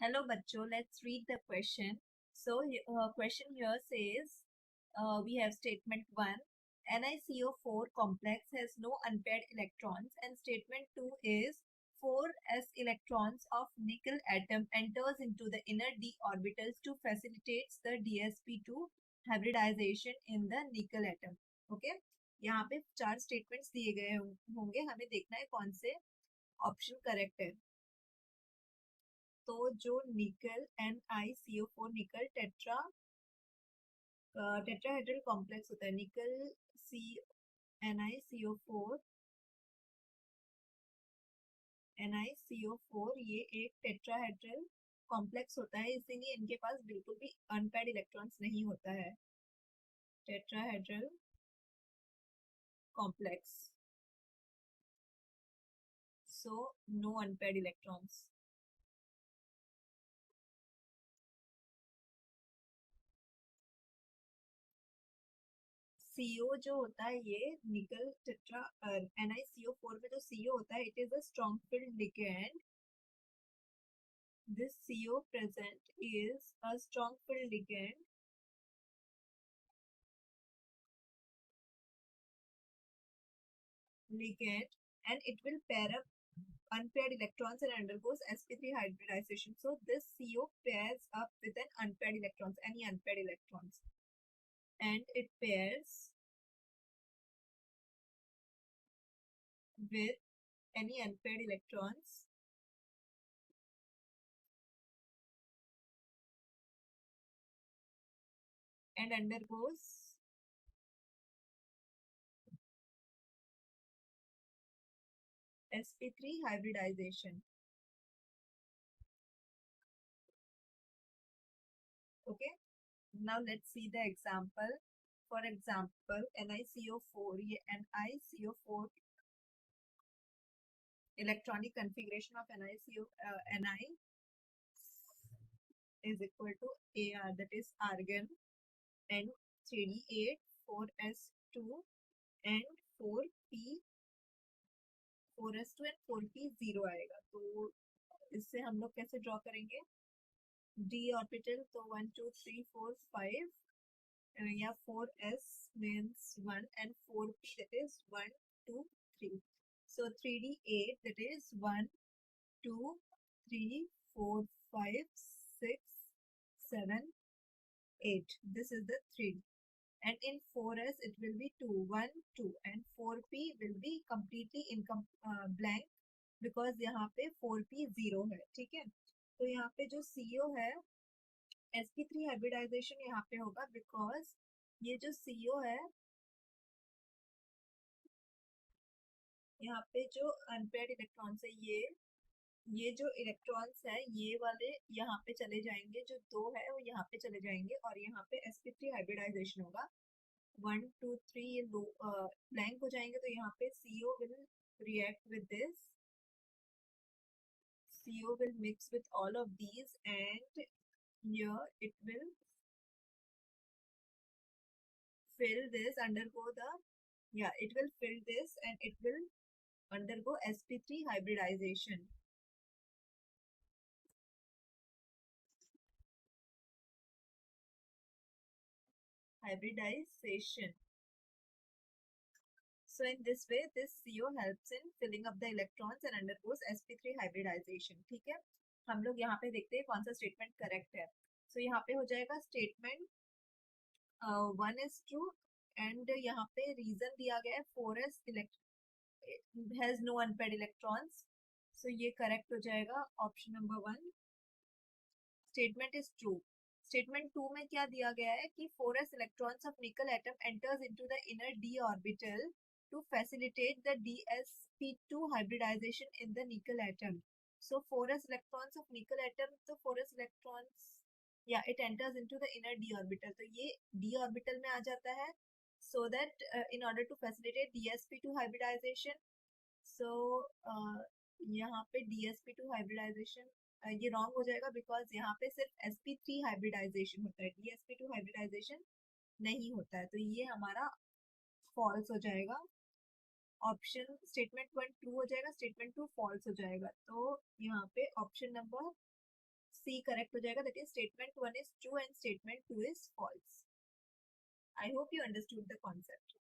Hello, bachcho. Let's read the question. So, question here says, we have statement 1. NiCO4 complex has no unpaired electrons, and statement 2 is 4s electrons of nickel atom enters into the inner d orbitals to facilitates the dsp2 hybridization in the nickel atom. Okay, यहाँ पे 4 statements दिए गए होंगे, हमें देखना है कौन से ऑप्शन करेक्ट है. तो जो निकल NiCO4 निकल टेट्राहेड्रल कॉम्प्लेक्स होता है, निकल सी NiCO4 ये एक टेट्राहेड्रल कॉम्प्लेक्स होता है, इसीलिए इनके पास बिल्कुल भी अनपेयर्ड इलेक्ट्रॉन्स नहीं होता है. Tetrahedral complex, so no unpaired electrons. CO जो होता है ये निकल टेट्रा NiCO4 में जो CO होता है, it is a strong field ligand. This CO present is a strong field ligand and it will pair up unpaired electrons and undergoes sp3 hybridization. So this CO pairs up with an unpaired electrons, any unpaired electrons, and it pairs with any unpaired electrons and undergoes sp3 hybridization. Okay, now let's see the example. For example, NiCO4, ये NiCO4 electronic configuration of Ni is equal to Ar, that is argon, and 3D8, 4s2 and 4p, 4s2 and 4p 0 आएगा. तो इससे हम लोग कैसे draw करेंगे? d orbital, तो 1 2 3 4 5, या 4s means 1 and 4p that is 1 2 3. So 3D8 that is 1 2 3 4 5 6 7 8. This is the 3D. And in 4s it will be 2 1 2, and 4p will be completely blank because यहाँ पे 4p 0 है. ठीक है, तो यहाँ पे जो CO है, sp3 हाइब्रिडाइजेशन यहाँ पे होगा बिकॉज ये जो CO है, यहाँ पे जो अनपेयर्ड इलेक्ट्रॉन्स है, ये जो इलेक्ट्रॉन्स है ये वाले यहाँ पे चले जाएंगे, जो 2 है वो यहाँ पे चले जाएंगे, और यहाँ पे sp3 हाइब्रिडाइजेशन होगा. 1 2 3 ये ब्लैंक हो जाएंगे, तो यहाँ पे CO will react with this. CO will mix with all of these, and here it will fill this, it will fill this and it will undergo sp3 hybridization. So in this way, this CO helps in filling up the electrons and undergoes sp3 hybridization. ठीक है, हम लोग यहाँ पे देखते हैं कौन सा स्टेटमेंट करेक्ट है. So यहाँ पे हो जाएगा स्टेटमेंट 1 is true, and यहाँ पे रीजन दिया गया है 4s has no unpaired electrons. So ये करेक्ट हो जाएगा option number 1. Statement is true. Statement 2 में क्या दिया गया है कि 4s electrons of nickel atom enters into the inner d orbital to facilitate the dsp2 hybridization in the nickel atom. So 4s electrons of nickel atom, तो 4s electrons, yeah, it enters into the inner d orbital, तो ये d orbital में आ जाता है, so that in order to facilitate dsp2 hybridization. So यहाँ पे dsp2 hybridization ये wrong हो जाएगा बिकॉज यहाँ पे सिर्फ sp3 हाइब्रिडाइजेशन होता है, dsp2 हाइब्रिडाइजेशन नहीं होता है, तो ये हमारा फॉल्स हो जाएगा. ऑप्शन स्टेटमेंट 1 ट्रू हो जाएगा, स्टेटमेंट 2 फॉल्स हो जाएगा. तो यहाँ पे ऑप्शन नंबर सी करेक्ट हो जाएगा, that is statement 1 is true and statement 2 is false. I hope you understood the concept.